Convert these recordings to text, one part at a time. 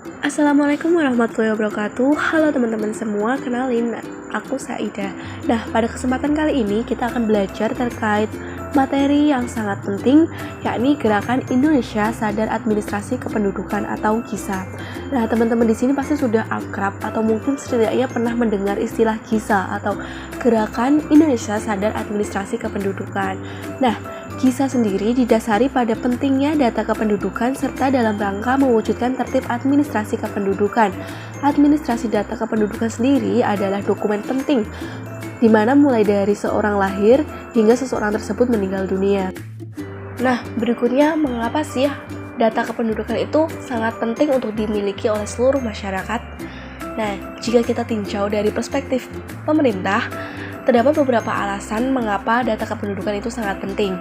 Assalamualaikum warahmatullahi wabarakatuh. Halo teman-teman semua, kenalin aku Saida. Nah, pada kesempatan kali ini kita akan belajar terkait materi yang sangat penting, yakni Gerakan Indonesia Sadar Administrasi Kependudukan atau GISA. Nah, teman-teman di sini pasti sudah akrab atau mungkin setidaknya pernah mendengar istilah GISA atau Gerakan Indonesia Sadar Administrasi Kependudukan. Nah, GISA sendiri didasari pada pentingnya data kependudukan serta dalam rangka mewujudkan tertib administrasi kependudukan. Administrasi data kependudukan sendiri adalah dokumen penting, di mana mulai dari seorang lahir hingga seseorang tersebut meninggal dunia. Nah, berikutnya mengapa sih data kependudukan itu sangat penting untuk dimiliki oleh seluruh masyarakat? Nah, jika kita tinjau dari perspektif pemerintah, terdapat beberapa alasan mengapa data kependudukan itu sangat penting.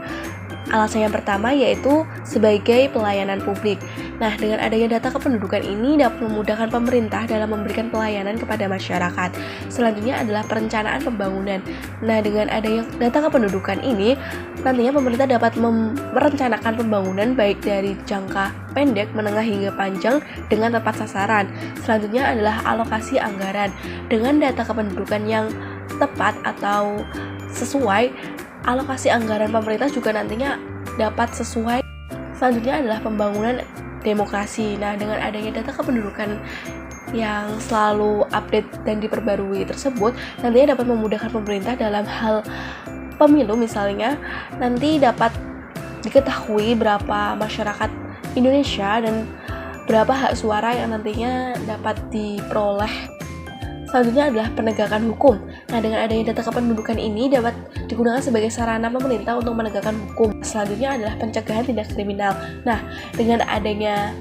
Alasan yang pertama yaitu sebagai pelayanan publik. Nah, dengan adanya data kependudukan ini dapat memudahkan pemerintah dalam memberikan pelayanan kepada masyarakat. Selanjutnya adalah perencanaan pembangunan. Nah, dengan adanya data kependudukan ini, nantinya pemerintah dapat merencanakan pembangunan baik dari jangka pendek, menengah hingga panjang dengan tepat sasaran. Selanjutnya adalah alokasi anggaran. Dengan data kependudukan yang tepat atau sesuai, alokasi anggaran pemerintah juga nantinya dapat sesuai. Selanjutnya adalah pembangunan demokrasi. Nah, dengan adanya data kependudukan yang selalu update dan diperbarui tersebut, nantinya dapat memudahkan pemerintah dalam hal pemilu misalnya, nanti dapat diketahui berapa masyarakat Indonesia dan berapa hak suara yang nantinya dapat diperoleh. Selanjutnya adalah penegakan hukum. Nah, dengan adanya data kependudukan ini dapat digunakan sebagai sarana pemerintah untuk menegakkan hukum. Selanjutnya adalah pencegahan tindak kriminal. Nah, dengan adanya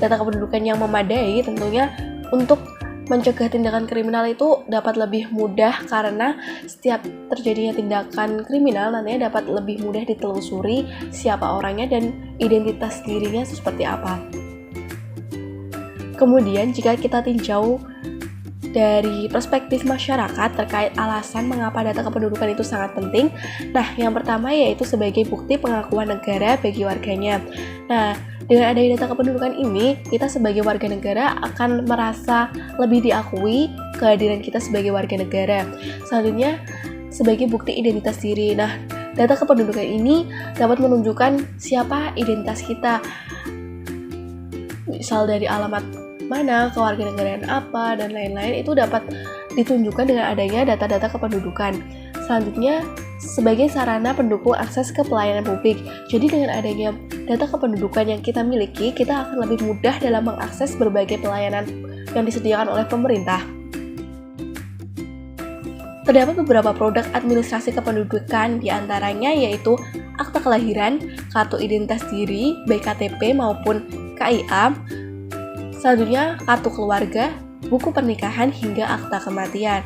data kependudukan yang memadai, tentunya untuk mencegah tindakan kriminal itu dapat lebih mudah karena setiap terjadinya tindakan kriminal nantinya dapat lebih mudah ditelusuri siapa orangnya dan identitas dirinya seperti apa. Kemudian, jika kita tinjau dari perspektif masyarakat terkait alasan mengapa data kependudukan itu sangat penting. Nah, yang pertama yaitu sebagai bukti pengakuan negara bagi warganya. Nah, dengan adanya data kependudukan ini, kita sebagai warga negara akan merasa lebih diakui kehadiran kita sebagai warga negara. Selanjutnya, sebagai bukti identitas diri. Nah, data kependudukan ini dapat menunjukkan siapa identitas kita. Misal dari alamat mana, kewarganegaraan apa, dan lain-lain itu dapat ditunjukkan dengan adanya data-data kependudukan. Selanjutnya, sebagai sarana pendukung akses ke pelayanan publik. Jadi dengan adanya data kependudukan yang kita miliki, kita akan lebih mudah dalam mengakses berbagai pelayanan yang disediakan oleh pemerintah. Terdapat beberapa produk administrasi kependudukan, diantaranya yaitu akta kelahiran, kartu identitas diri, baik KTP maupun KIA, selanjutnya kartu keluarga, buku pernikahan, hingga akta kematian.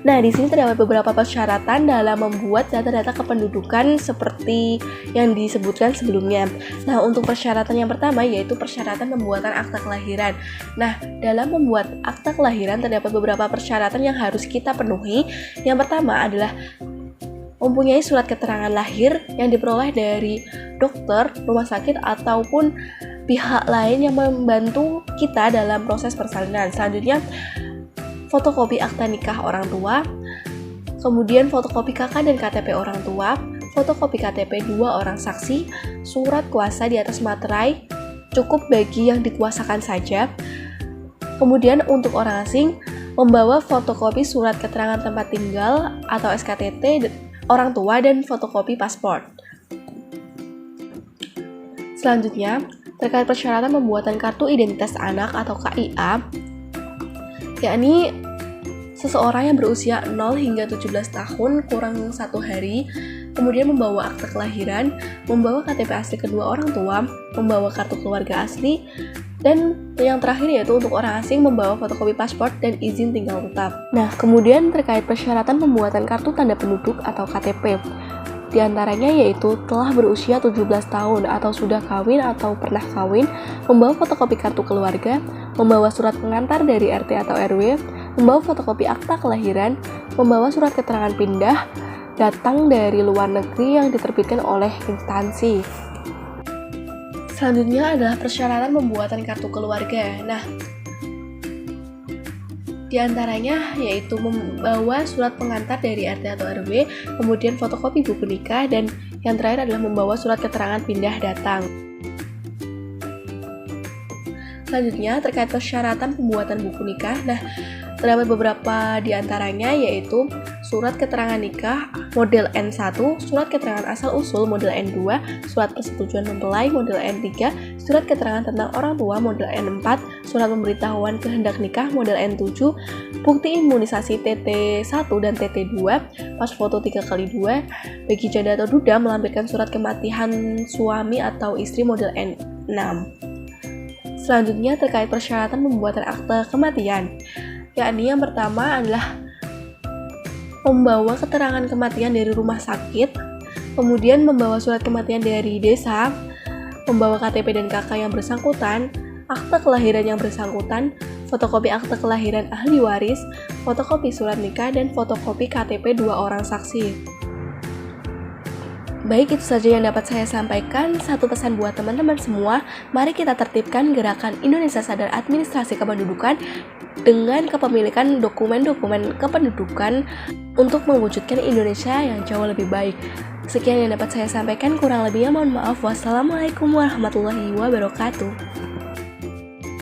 Nah, di sini terdapat beberapa persyaratan dalam membuat data-data kependudukan seperti yang disebutkan sebelumnya. Nah, untuk persyaratan yang pertama yaitu persyaratan pembuatan akta kelahiran. Nah, dalam membuat akta kelahiran terdapat beberapa persyaratan yang harus kita penuhi. Yang pertama adalah mempunyai surat keterangan lahir yang diperoleh dari dokter, rumah sakit, ataupun pihak lain yang membantu kita dalam proses persalinan. Selanjutnya, fotokopi akta nikah orang tua, kemudian fotokopi KK dan KTP orang tua, fotokopi KTP 2 orang saksi, surat kuasa di atas materai, cukup bagi yang dikuasakan saja. Kemudian untuk orang asing, membawa fotokopi surat keterangan tempat tinggal atau SKTT orang tua dan fotokopi paspor. Selanjutnya, terkait persyaratan pembuatan kartu identitas anak atau KIA, yakni seseorang yang berusia 0 hingga 17 tahun kurang 1 hari, kemudian membawa akta kelahiran, membawa KTP asli kedua orang tua, membawa kartu keluarga asli, dan yang terakhir yaitu untuk orang asing membawa fotokopi paspor dan izin tinggal tetap. Nah, kemudian terkait persyaratan pembuatan kartu tanda penduduk atau KTP, di antaranya yaitu telah berusia 17 tahun atau sudah kawin atau pernah kawin, membawa fotokopi kartu keluarga, membawa surat pengantar dari RT atau RW, membawa fotokopi akta kelahiran, membawa surat keterangan pindah, datang dari luar negeri yang diterbitkan oleh instansi. Selanjutnya adalah persyaratan pembuatan kartu keluarga. Nah, di antaranya yaitu membawa surat pengantar dari RT atau RW, kemudian fotokopi buku nikah, dan yang terakhir adalah membawa surat keterangan pindah datang. Selanjutnya terkait persyaratan pembuatan buku nikah. Nah, terdapat beberapa di antaranya yaitu surat keterangan nikah model N1, surat keterangan asal-usul model N2, surat persetujuan mempelai model N3, surat keterangan tentang orang tua model N4, surat pemberitahuan kehendak nikah model N7, bukti imunisasi TT1 dan TT2, pas foto 3x2, bagi janda atau duda melampirkan surat kematian suami atau istri model N6. Selanjutnya terkait persyaratan pembuatan akte kematian, yakni yang pertama adalah membawa keterangan kematian dari rumah sakit, kemudian membawa surat kematian dari desa, membawa KTP dan KK yang bersangkutan, akte kelahiran yang bersangkutan, fotokopi akte kelahiran ahli waris, fotokopi surat nikah, dan fotokopi KTP 2 orang saksi. Baik, itu saja yang dapat saya sampaikan. Satu pesan buat teman-teman semua, mari kita tertibkan gerakan Indonesia Sadar Administrasi Kependudukan dengan kepemilikan dokumen-dokumen kependudukan untuk mewujudkan Indonesia yang jauh lebih baik. Sekian yang dapat saya sampaikan, kurang lebihnya mohon maaf. Wassalamualaikum warahmatullahi wabarakatuh.